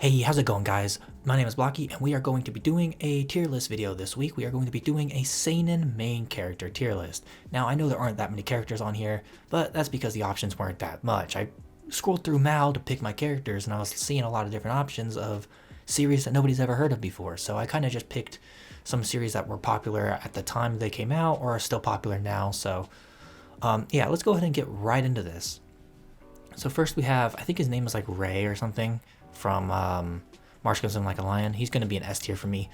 Hey, how's it going, guys? My name is Blocky, and we are going to be doing a tier list video this week. We are going to be doing a Seinen main character tier list. Now, I know there aren't that many characters on here, but that's because the options weren't that much. I scrolled through Mal to pick my characters, and I was seeing a lot of different options of series that nobody's ever heard of before. So I kind of just picked some series that were popular at the time they came out or are still popular now. So, yeah, let's go ahead and get right into this. So first we have, I think his name is like Ray or something from Marsh Goes in Like a Lion. He's going to be an S tier for me.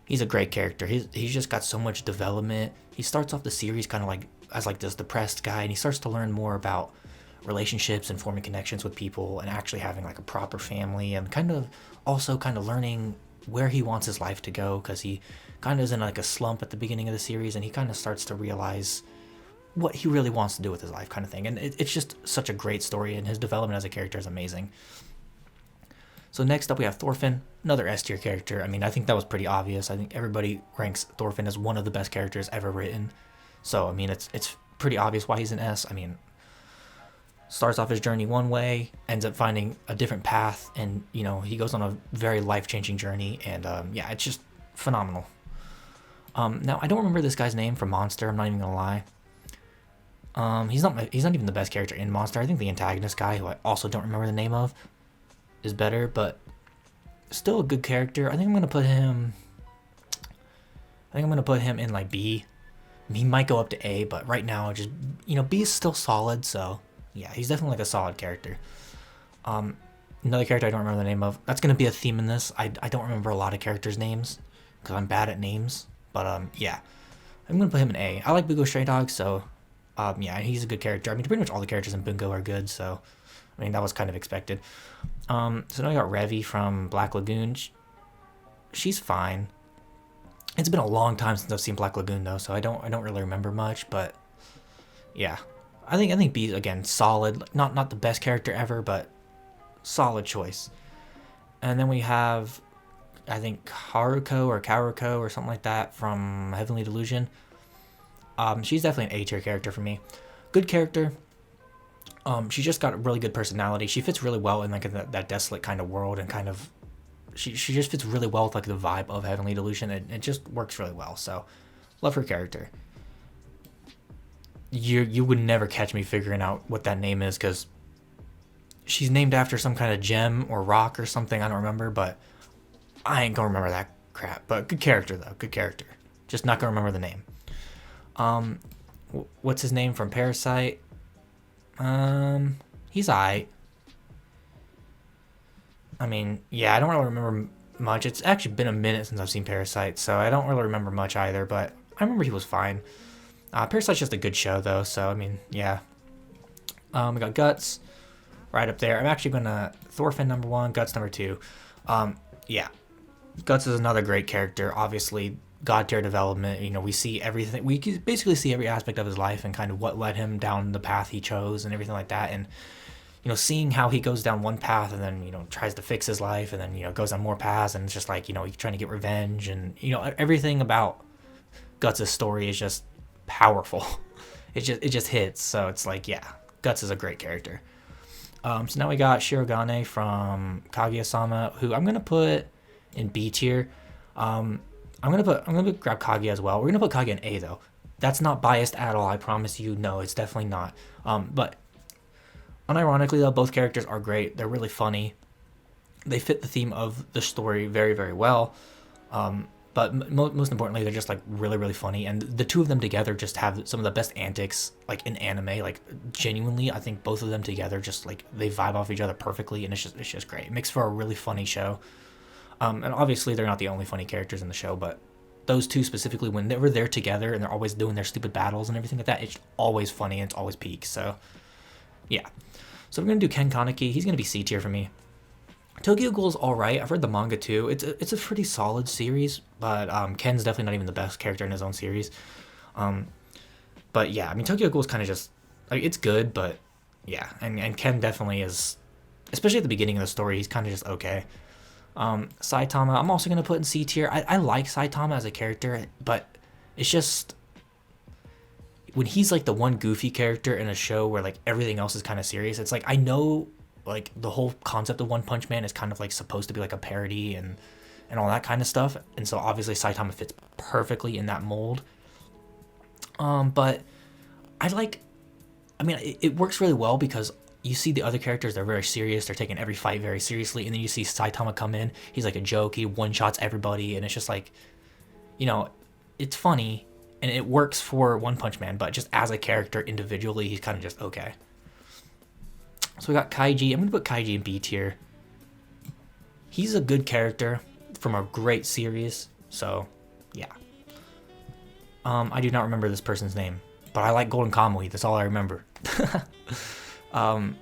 He's a great character. He's just got so much development. He starts off the series kind of like as like this depressed guy, and he starts to learn more about relationships and forming connections with people and actually having like a proper family, and kind of also kind of learning where he wants his life to go, because he kind of is in like a slump at the beginning of the series, and he kind of starts to realize what he really wants to do with his life, kind of thing. And it's just such a great story, and his development as a character is amazing. So next up we have Thorfinn, another S tier character. I mean, I think that was pretty obvious. I think everybody ranks Thorfinn as one of the best characters ever written. So I mean, it's pretty obvious why he's an S. I mean, starts off his journey one way, ends up finding a different path, and he goes on a very life-changing journey. And yeah, it's just phenomenal. Now I don't remember this guy's name from Monster. I'm not even gonna lie. He's not even the best character in Monster. I think the antagonist guy, who I also don't remember the name of, is better, but still a good character. I think I'm gonna put him in like B. He might go up to A, but right now just B is still solid. So yeah, he's definitely like a solid character. Another character I don't remember the name of. That's gonna be a theme in this. I don't remember a lot of characters' names because I'm bad at names. But yeah, I'm gonna put him in A. I like Bungo Stray Dogs, so yeah, he's a good character. I mean, pretty much all the characters in Bungo are good, so I mean that was kind of expected. So now I got Revi from Black Lagoon. She's fine. It's been a long time since I've seen Black Lagoon though, so I don't really remember much. But yeah, I think B again solid. Not the best character ever, but solid choice. And then we have, I think, Haruko or something like that from Heavenly Delusion. She's definitely an A tier character for me. Good character. She's just got a really good personality. She fits really well in like that desolate kind of world, and kind of she just fits really well with like the vibe of Heavenly Delusion. It just works really well. So love her character. You would never catch me figuring out what that name is, because she's named after some kind of gem or rock or something. I don't remember, but I ain't gonna remember that crap. But good character though. Good character. Just not gonna remember the name. What's his name from Parasite? He's alright. I mean, yeah, I don't really remember much. It's actually been a minute since I've seen Parasite, so I don't really remember much either, but I remember he was fine. Parasite's just a good show, though, so, I mean, yeah. We got Guts right up there. I'm actually gonna Thorfinn number 1, Guts number 2. Yeah. Guts is another great character, obviously. God tier development, we see everything. We basically see every aspect of his life and kind of what led him down the path he chose and everything like that. And seeing how he goes down one path and then tries to fix his life, and then goes on more paths, and it's just like he's trying to get revenge, and everything about Guts' story is just powerful. It just hits. So it's like, yeah, Guts is a great character. So now we got Shirogane from Kaguya-sama, who I'm gonna put in B tier. I'm gonna grab Kaguya as well. We're gonna put Kaguya in A though. That's not biased at all, I promise you. No, it's definitely not. But unironically though, both characters are great. They're really funny. They fit the theme of the story very, very well. But most importantly, they're just like really, really funny. And the two of them together just have some of the best antics like in anime. Like genuinely, I think both of them together just like they vibe off each other perfectly, and it's just great. It makes for a really funny show. And obviously they're not the only funny characters in the show, but those two specifically, when they're there together and they're always doing their stupid battles and everything like that, it's always funny and it's always peak. So yeah. So we're gonna do Ken Kaneki. He's gonna be C tier for me. Tokyo Ghoul's alright. I've read the manga too. It's a pretty solid series, but Ken's definitely not even the best character in his own series. But yeah, I mean Tokyo Ghoul's kind of just like, it's good, but yeah, and Ken definitely is, especially at the beginning of the story, he's kind of just okay. Saitama, I'm also gonna put in C tier. I like Saitama as a character, but it's just when he's like the one goofy character in a show where like everything else is kind of serious. It's like I know like the whole concept of One Punch Man is kind of like supposed to be like a parody and all that kind of stuff, and so obviously Saitama fits perfectly in that mold. But I mean, it works really well because you see the other characters, they're very serious, they're taking every fight very seriously, and then you see Saitama come in, he's like a joke, he one-shots everybody, and it's just like, you know, it's funny, and it works for One Punch Man, but just as a character individually, he's kind of just okay. So we got Kaiji. I'm going to put Kaiji in B tier. He's a good character from a great series, so yeah. I do not remember this person's name, but I like Golden Kamuy, that's all I remember. Let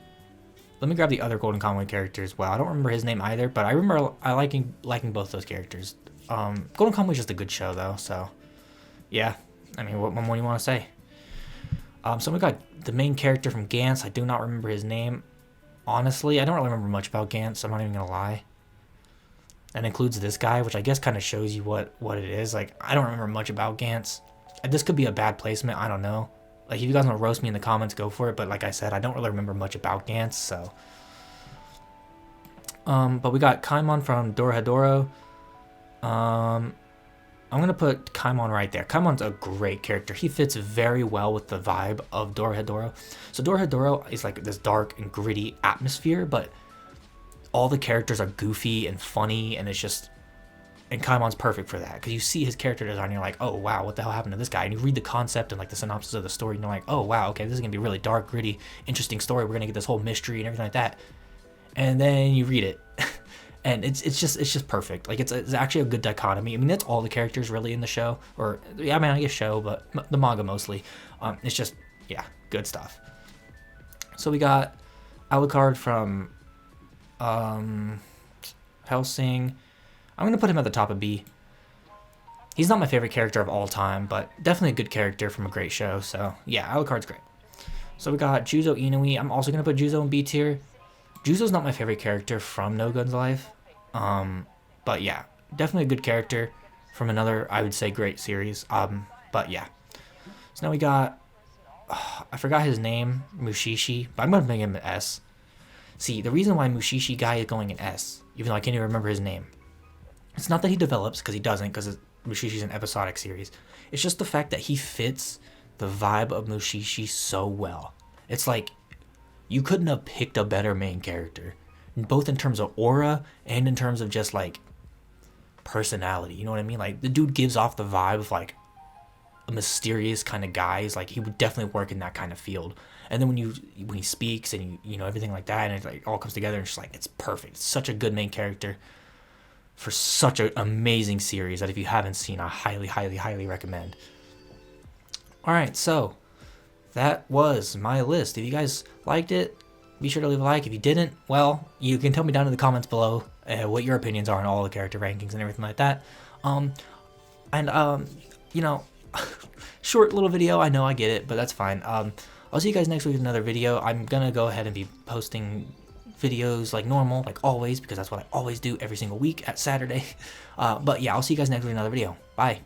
me grab the other Golden Kamuy character as well. I don't remember his name either, but I remember liking both those characters. Golden Kamuy is just a good show though, so yeah. I mean, what more do you want to say? So we got the main character from Gantz. I do not remember his name. Honestly, I don't really remember much about Gantz. I'm not even gonna lie. That includes this guy, which I guess kind of shows you what it is. Like, I don't remember much about Gantz. This could be a bad placement. I don't know. Like, if you guys want to roast me in the comments, go for it. But like I said, I don't really remember much about Gantz, so. But we got Kaimon from Dorohedoro. I'm going to put Kaimon right there. Kaimon's a great character. He fits very well with the vibe of Dorohedoro. So Dorohedoro is like this dark and gritty atmosphere, but all the characters are goofy and funny, and it's just... And Kaimon's perfect for that, because you see his character design, and you're like, oh, wow, what the hell happened to this guy? And you read the concept and like the synopsis of the story, and you're like, oh, wow, okay, this is going to be a really dark, gritty, interesting story. We're going to get this whole mystery and everything like that. And then you read it. And it's just perfect. Like, it's actually a good dichotomy. I mean, that's all the characters really in the show. Or, yeah, I mean, I guess show, but the manga mostly. It's just, yeah, good stuff. So we got Alucard from Hellsing. I'm going to put him at the top of B. He's not my favorite character of all time, but definitely a good character from a great show. So, yeah, Alucard's great. So we got Juzo Inui. I'm also going to put Juzo in B tier. Juzo's not my favorite character from No Gun's Life. But yeah, definitely a good character from another, I would say, great series. But yeah. So now we got, I forgot his name, Mushishi, but I'm going to make him an S. See, the reason why Mushishi guy is going an S, even though I can't even remember his name, it's not that he develops, because he doesn't, because Mushishi's an episodic series. It's just the fact that he fits the vibe of Mushishi so well. It's like, you couldn't have picked a better main character, both in terms of aura and in terms of just like personality. You know what I mean? Like, the dude gives off the vibe of like a mysterious kind of guy. He's like, he would definitely work in that kind of field. And then when he speaks and you know everything like that, and it like all comes together, and it's just like, it's perfect. It's such a good main character for such an amazing series that if you haven't seen, I highly, highly, highly recommend. All right, so that was my list. If you guys liked it, be sure to leave a like. If you didn't, well, you can tell me down in the comments below what your opinions are on all the character rankings and everything like that. You know, short little video, I know, I get it, but that's fine. I'll see you guys next week with another video. I'm gonna go ahead and be posting videos like normal, like always, because that's what I always do every single week at Saturday. But yeah, I'll see you guys next week with another video. Bye.